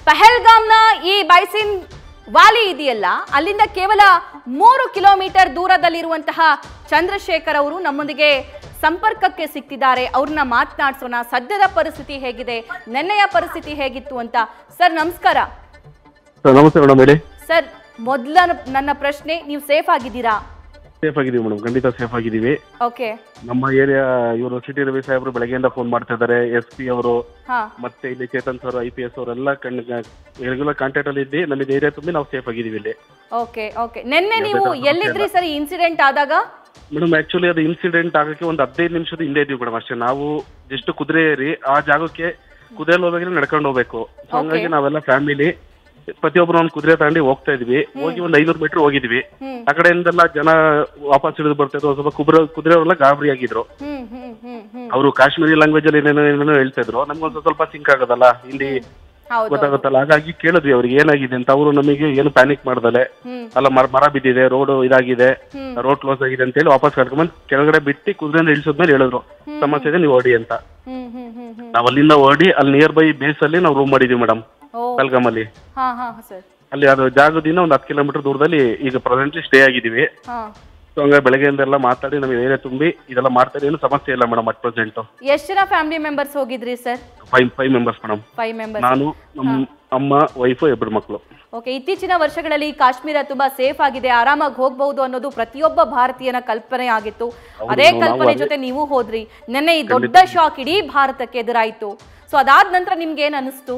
ಪಹಲ್ಗಾಮ್ನ ಈ ಬೈಸಿನ್ ವ್ಯಾಲಿ ಇದೆಯಲ್ಲ, ಅಲ್ಲಿಂದ ಕೇವಲ 3 ಕಿಲೋಮೀಟರ್ ದೂರದಲ್ಲಿರುವಂತಹ ಚಂದ್ರಶೇಖರ್ ಅವರು ನಮ್ಮೊಂದಿಗೆ ಸಂಪರ್ಕಕ್ಕೆ ಸಿಕ್ತಿದ್ದಾರೆ. ಅವ್ರನ್ನ ಮಾತನಾಡಿಸೋಣ. ಸದ್ಯದ ಪರಿಸ್ಥಿತಿ ಹೇಗಿದೆ, ನೆನ್ನೆಯ ಪರಿಸ್ಥಿತಿ ಹೇಗಿತ್ತು ಅಂತ. ಸರ್ ನಮಸ್ಕಾರ. ನಮಸ್ತೆ ಮೇಡಮ್, ಹೇಳಿ. ಸರ್, ಮೊದಲ ನನ್ನ ಪ್ರಶ್ನೆ, ನೀವು ಸೇಫ್ ಆಗಿದ್ದೀರಾ? ಸೇಫ್ ಆಗಿದೀವಿ ಮೇಡಮ್, ಖಂಡಿತ ಸೇಫ್ ಆಗಿದೀವಿ. ಓಕೆ. ನಮ್ಮ ಏರಿಯಾ ಇವರು ಸಿಟಿ ರವಿ ಸಾಹೇಬ್ರು ಬೆಳಗ್ಗೆಯಿಂದ ಫೋನ್ ಮಾಡ್ತಾ ಇದ್ದಾರೆ. SP ಅವರು ಮತ್ತೆ ಇಲ್ಲಿ ಚೇತನ್ ಸರ್, IPS ಅವರೆಲ್ಲ ರೆಗ್ಯುಲರ್ ಕಾಂಟ್ಯಾಕ್ಟ್ ಅಲ್ಲಿ ಇದ್ದು ನಮಗೆ ಧೈರ್ಯ ತುಂಬಿ ನಾವು ಸೇಫ್ ಆಗಿದೀವಿ ಇಲ್ಲಿ. Okay okay. ನಿನ್ನೆ ನೀವು ಎಲ್ಲಿದ್ರಿ ಸರ್ ಇನ್ಸಿಡೆಂಟ್ ಆದಾಗ? ಮೇಡಮ್ ಆಕ್ಚುಲಿ ಅದು ಇನ್ಸಿಡೆಂಟ್ ಆಗಕ್ಕೆ ಒಂದು 15 ನಿಮಿಷದ ಹಿಂದೆ ಇದ್ವಿ ಮೇಡಮ್ ಅಷ್ಟೇ. ನಾವು ಜಸ್ಟ್ ಕುದುರೆ ಏರಿ ಆ ಜಾಗಕ್ಕೆ ಕುದುರೆಯಲ್ಲಿ ಹೋಗಿ ನಡ್ಕೊಂಡು ಹೋಗ್ಬೇಕು. ಸೊ ಹಂಗಾಗಿ ನಾವೆಲ್ಲ ಫ್ಯಾಮಿಲಿ ಪ್ರತಿಯೊಬ್ಬರು ಒಂದು ಕುದುರೆ ತಗೊಂಡು ಹೋಗ್ತಾ ಇದ್ವಿ. ಹೋಗಿ ಒಂದು 500 ಮೀಟರ್ ಹೋಗಿದ್ವಿ. ಆ ಕಡೆಯಿಂದೆಲ್ಲ ಜನ ವಾಪಸ್ ಹಿಡಿದು ಬರ್ತಾ ಇದ್ರು. ಸ್ವಲ್ಪ ಕುದುರೆಯವರೆಲ್ಲ ಗಾಬರಿ ಆಗಿದ್ರು. ಅವರು ಕಾಶ್ಮೀರಿ ಲ್ಯಾಂಗ್ವೇಜ್ ಅಲ್ಲಿ ಏನೇನೋ ಹೇಳ್ತಾ ಇದ್ರು. ನಮ್ಗೊಂದು ಸ್ವಲ್ಪ ಸಿಂಕ್ ಆಗೋದಲ್ಲ, ಹಿಂದಿ ಗೊತ್ತಾಗುತ್ತಲ್ಲ. ಹಾಗಾಗಿ ಕೇಳಿದ್ವಿ ಅವ್ರಿಗೆ ಏನಾಗಿದೆ ಅಂತ. ಅವರು ನಮಗೆ ಏನು ಪ್ಯಾನಿಕ್ ಮಾಡ್ದಲೆ, ಅಲ್ಲ ಮರ ಬಿದ್ದಿದೆ, ರೋಡ್ ಇದಾಗಿದೆ, ರೋಡ್ ಕ್ಲೋಸ್ ಆಗಿದೆ ಅಂತ ಹೇಳಿ ವಾಪಸ್ ಕರ್ಕೊಂಡ್ ಕೆಳಗಡೆ ಬಿಟ್ಟು ಕುದುರೆಯಿಂದ ಇಳಿಸಿದ್ಮೇಲೆ ಹೇಳಿದ್ರು ಸಮಸ್ಯೆ ಇದೆ, ನೀವು ಓಡಿ ಅಂತ. ನಾವ್ ಅಲ್ಲಿಂದ ಓಡಿ ಅಲ್ಲಿ ನಿಯರ್ ಬೈ ಬೇಸ್ ಅಲ್ಲಿ ನಾವು ರೂಮ್ ಮಾಡಿದೀವಿ ಮೇಡಮ್, ಪಹಲ್ಗಾಮ್ ಅಲ್ಲಿ. ಅಲ್ಲಿ ಅದು ಜಾಗದಿಂದ ಒಂದು 10 ಕಿಲೋಮೀಟರ್ ದೂರದಲ್ಲಿ ಈಗ ಪ್ರೆಸೆಂಟ್ಲಿ ಸ್ಟೇ ಆಗಿದೀವಿ. ಸೊ ಹಂಗಾಗಿ ಬೆಳಗ್ಗೆಯಿಂದ ಎಲ್ಲ ಮಾತಾಡಿ ನಮಗೆ ಧೈರ್ಯ ತುಂಬಿ ಇದೆಲ್ಲ ಮಾಡ್ತಾರೆ. ಏನು ಸಮಸ್ಯೆ ಇಲ್ಲ ಮೇಡಮ್ ಅಟ್ ಪ್ರೆಸೆಂಟ್. ಎಷ್ಟು ಜನ ಫ್ಯಾಮಿಲಿ ಮೆಂಬರ್ಸ್ ಹೋಗಿದ್ರಿ ಸರ್? 5 members madam. 5 ಮೆಂಬರ್ಸ್. ನಾನು, ನಮ್ಮ ಅಮ್ಮ, ವೈಫು, 2 ಮಕ್ಕಳು. ಓಕೆ. ಇತ್ತೀಚಿನ ವರ್ಷಗಳಲ್ಲಿ ಕಾಶ್ಮೀರ ತುಂಬಾ ಸೇಫ್ ಆಗಿದೆ, ಆರಾಮಾಗಿ ಹೋಗಬಹುದು ಅನ್ನೋದು ಪ್ರತಿಯೊಬ್ಬ ಭಾರತೀಯನ ಕಲ್ಪನೆ ಆಗಿತ್ತು. ಅದೇ ಕಲ್ಪನೆ ಜೊತೆ ನೀವು ಹೋದ್ರಿ. ನಿನ್ನೆ ಈ ದೊಡ್ಡ ಶಾಕ್ ಇಡೀ ಭಾರತಕ್ಕೆ ಎದುರಾಯ್ತು. ಸೊ ಅದಾದ ನಂತರ ನಿಮ್ಗೆ ಏನ್ ಅನಿಸ್ತು?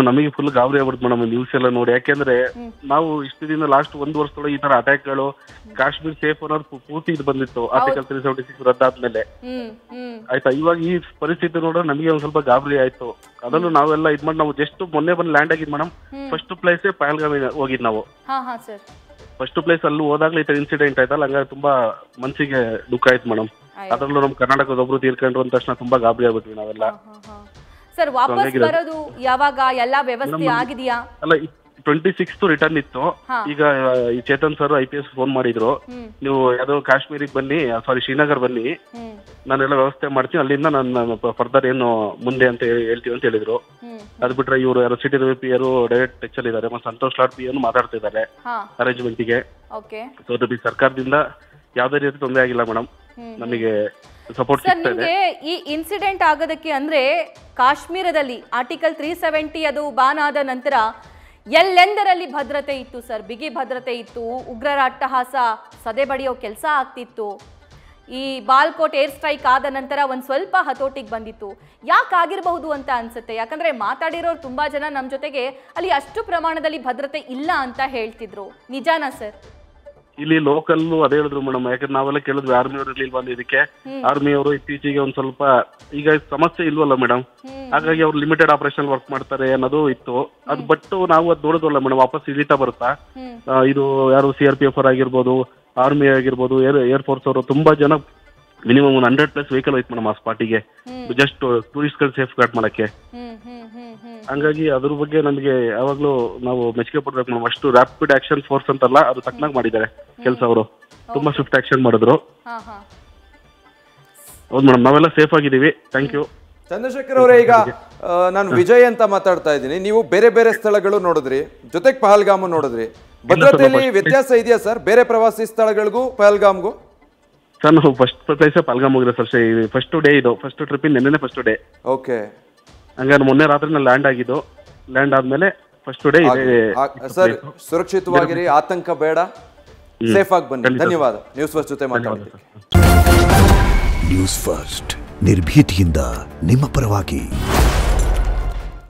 ನಮಗೆ ಫುಲ್ ಗಾಬರಿ ಆಗ್ಬಿಡ್ತು ಮೇಡಮ್ ನ್ಯೂಸ್ ಎಲ್ಲ ನೋಡಿ. ಯಾಕೆಂದ್ರೆ ನಾವು ಇಷ್ಟು ದಿನ ಲಾಸ್ಟ್ 1 ವರ್ಷದೊಳಗೆ ಈ ತರ ಅಟ್ಯಾಕ್ಗಳು, ಕಾಶ್ಮೀರ್ ಸೇಫ್ ಅನ್ನೋದು ಪೂರ್ತಿ ಇದು ಬಂದಿತ್ತು ಆರ್ಟಿಕಲ್ 376 ರದ್ದಾದ್ಮೇಲೆ. ಆಯ್ತಾ, ಇವಾಗ ಈ ಪರಿಸ್ಥಿತಿ ನೋಡ್ರೆ ನಮಗೆ ಒಂದ್ ಸ್ವಲ್ಪ ಗಾಬರಿ ಆಯ್ತು. ಅದನ್ನು ನಾವೆಲ್ಲ ಇದ್ ಮಾಡಿ ನಾವು ಜಸ್ಟ್ ಮೊನ್ನೆ ಬಂದು ಲ್ಯಾಂಡ್ ಆಗಿದ್ ಮೇಡಮ್. ಫಸ್ಟ್ ಪ್ಲೇಸ್ ಪಹಲ್ಗಾಮ್ ಹೋಗಿದ್ ನಾವು. ಫಸ್ಟ್ ಪ್ಲೇಸ್ ಅಲ್ಲಿ ಹೋದಾಗ್ಲೂ ಈ ತರ ಇನ್ಸಿಡೆಂಟ್ ಆಯ್ತಲ್ಲ, ಹಂಗಾಗಿ ತುಂಬಾ ಮನ್ಸಿಗೆ ದುಃಖ ಆಯ್ತು ಮೇಡಮ್. ಅದ್ರಲ್ಲೂ ನಮ್ ಕರ್ನಾಟಕದೊಬ್ರು ತೀರ್ಕೊಂಡ್ರು ಅಂದ ತಕ್ಷಣ ತುಂಬಾ ಗಾಬರಿ ಆಗ್ಬಿಟ್ವಿ ನಾವೆಲ್ಲ. ಸರ್, ವಾಪಸ್ ಬರೋದು ಯಾವಾಗ? ಎಲ್ಲಾ ವ್ಯವಸ್ಥೆ ಆಗಿದೆಯಾ? ಅಲ್ಲ, 26th ರಿಟರ್ನ್ ಇತ್ತು. ಈಗ ಈ ಚೇತನ್ ಸರ್ IPS ಫೋನ್ ಮಾಡಿದ್ರು, ನೀವು ಯಾವ್ದೋ ಕಾಶ್ಮೀರಿಗೆ ಬನ್ನಿ, ಸಾರಿ ಶ್ರೀನಗರ್ ಬನ್ನಿ, ನಾನೆಲ್ಲ ವ್ಯವಸ್ಥೆ ಮಾಡ್ತೀನಿ, ಅಲ್ಲಿಂದ ನಾನು ಫರ್ದರ್ ಏನು ಮುಂದೆ ಅಂತ ಹೇಳ್ತೀವಿ ಅಂತ ಹೇಳಿದ್ರು. ಅದ್ ಬಿಟ್ರೆ ಇವರು ಯಾರು city Ravi PR direct touch ಅಲ್ಲಿ ಇದಾರೆ, ಮತ್ತೆ ಸಂತೋಷ್ ಲಾಡ್ PR ಮಾತಾಡ್ತಿದ್ದಾರೆ ಅರೇಂಜ್ಮೆಂಟ್ ಗೆ. ಸೊ ಸರ್ಕಾರದಿಂದ ಯಾವ್ದೇ ರೀತಿ ತೊಂದರೆ ಆಗಿಲ್ಲ ಮೇಡಮ್, ನಮಗೆ ಸಪೋರ್ಟ್ ಸಿಗ್ತಾ ಇದೆ. ಈ ಇನ್ಸಿಡೆಂಟ್ ಆಗೋದಕ್ಕೆ ಅಂದ್ರೆ ಕಾಶ್ಮೀರದಲ್ಲಿ ಆರ್ಟಿಕಲ್ 370 ಅದು ಬಾನ್ ಆದ ನಂತರ ಎಲ್ಲೆಂದರಲ್ಲಿ ಭದ್ರತೆ ಇತ್ತು ಸರ್, ಬಿಗಿ ಭದ್ರತೆ ಇತ್ತು. ಉಗ್ರರ ಅಟ್ಟಹಾಸ, ಸದೆ ಬಡಿಯೋ ಕೆಲಸ ಆಗ್ತಿತ್ತು. ಈ ಬಾಲ್ಕೋಟ್ ಏರ್ ಸ್ಟ್ರೈಕ್ ಆದ ನಂತರ ಒಂದ್ ಸ್ವಲ್ಪ ಹತೋಟಿಗೆ ಬಂದಿತ್ತು. ಯಾಕಾಗಿರಬಹುದು ಅಂತ ಅನ್ಸುತ್ತೆ? ಯಾಕಂದ್ರೆ ಮಾತಾಡಿರೋರು ತುಂಬಾ ಜನ ನಮ್ಮ ಜೊತೆಗೆ ಅಲ್ಲಿ ಅಷ್ಟು ಪ್ರಮಾಣದಲ್ಲಿ ಭದ್ರತೆ ಇಲ್ಲ ಅಂತ ಹೇಳ್ತಿದ್ರು. ನಿಜಾನಾ ಸರ್? ಇಲ್ಲಿ ಲೋಕಲ್ ಅದೇ ಹೇಳಿದ್ರು ಮೇಡಮ್. ಯಾಕಂದ್ರೆ ನಾವೆಲ್ಲ ಕೇಳಿದ್ವಿ ಆರ್ಮಿ ಅವರು ಇರ್ಲಿಲ್ವಾ ಇದಕ್ಕೆ. ಆರ್ಮಿ ಅವರು ಇತ್ತೀಚೆಗೆ ಒಂದ್ ಸ್ವಲ್ಪ ಈಗ ಸಮಸ್ಯೆ ಇಲ್ವಲ್ಲ ಮೇಡಮ್, ಹಾಗಾಗಿ ಅವ್ರು ಲಿಮಿಟೆಡ್ ಆಪರೇಷನ್ ವರ್ಕ್ ಮಾಡ್ತಾರೆ ಅನ್ನೋದು ಇತ್ತು. ಅದ್ ಬಟ್ ನಾವು ಅದ್ ನೋಡಿದ್ವಲ್ಲ ಮೇಡಮ್, ವಾಪಸ್ ಇಳಿತಾ ಬರುತ್ತಾ ಇದು ಯಾರು CRPF ಆಗಿರ್ಬೋದು, ಆರ್ಮಿ ಆಗಿರ್ಬೋದು, ಏರ್ ಫೋರ್ಸ್ ಅವರು ತುಂಬಾ ಜನ, ಮಿನಿಮಮ್ 100+ ವೆಹಿಕಲ್ ಹೋಯ್ತು ಮೇಡಮ್ ಆ ಸ್ಪಾಟಿಗೆ, ಜಸ್ಟ್ ಟೂರಿಸ್ಟ್ ಗಳು ಸೇಫ್ ಗಾರ್ಡ್ ಮಾಡಕ್ಕೆ. ಹಂಗಾಗಿ ಅದ್ರ ಬಗ್ಗೆ ನಮಗೆ ಯಾವಾಗ್ಲೂ ನಾವು ಮೆಚ್ಚುಗೆ ಪಡ್ಬೇಕು ಮೇಡಮ್. ಅಷ್ಟು ರ್ಯಾಪಿಡ್ ಆಕ್ಷನ್ ಫೋರ್ಸ್ ಅಂತಲ್ಲ, ಅದು ತಕ್ಕನಾಗಿ ಮಾಡಿದ್ದಾರೆ ಕೆಲಸ. ಅವರು ತುಂಬಾ ಸ್ವಿಫ್ಟ್ ಆಕ್ಷನ್ ಮಾಡಿದ್ರು. ಹೌದು ಮೇಡಮ್, ನಾವೆಲ್ಲ ಸೇಫ್ ಆಗಿದ್ದೀವಿ. Thank you. ಚಂದ್ರಶೇಖರ್ ಅವರೇ, ಈಗ ನಾನು ವಿಜಯ್ ಅಂತ ಮಾತಾಡ್ತಾ ಇದ್ದೀನಿ. ನೀವು ಬೇರೆ ಬೇರೆ ಸ್ಥಳಗಳು ನೋಡಿದ್ರಿ, ಜೊತೆಗೆ ಪಹಲ್ಗಾಮ್ ನೋಡಿದ್ರಿ. ಭದ್ರತೆಯಲ್ಲಿ ವ್ಯತ್ಯಾಸ ಇದೆಯಾ ಸರ್ ಬೇರೆ ಪ್ರವಾಸಿ ಸ್ಥಳಗಳಿಗೂ ಪಹಲ್ಗಾಮ್ಗೂ? ಸರ್, ನಾವು ಫಸ್ಟ್ ಪ್ಲೇಸ್ ಪಹಲ್ಗಾಮ್ ಹೋಗಿರೋ ಸರ್. ಫಸ್ಟ್ ಡೇ ಇದು, ಫಸ್ಟ್ ಟ್ರಿಪ್ ನೆನ್ನೆ ಫಸ್ಟ್ ಡೇ. ಓಕೆ. ಹಂಗಾರೆ ಮೊನ್ನೆ ರಾತ್ರಿ ಲ್ಯಾಂಡ್ ಆಗಿದ್ದು. ಲ್ಯಾಂಡ್ ಆದ್ಮೇಲೆ ಫಸ್ಟ್ ಡೇ ಇದೆ ಸರ್. ಸುರಕ್ಷಿತವಾಗಿರಿ, ಆತಂಕ ಬೇಡ, ಸೇಫ್ ಆಗಿ ಬನ್ನಿ. ಧನ್ಯವಾದ ನ್ಯೂಸ್ ಫಸ್ಟ್ ಜೊತೆ ಮಾತಾಡೋದಕ್ಕೆ. ನ್ಯೂಸ್ ಫಸ್ಟ್ ನಿರ್ಭೀತಿಯಿಂದ ನಿಮ್ಮ ಪರವಾಗಿ.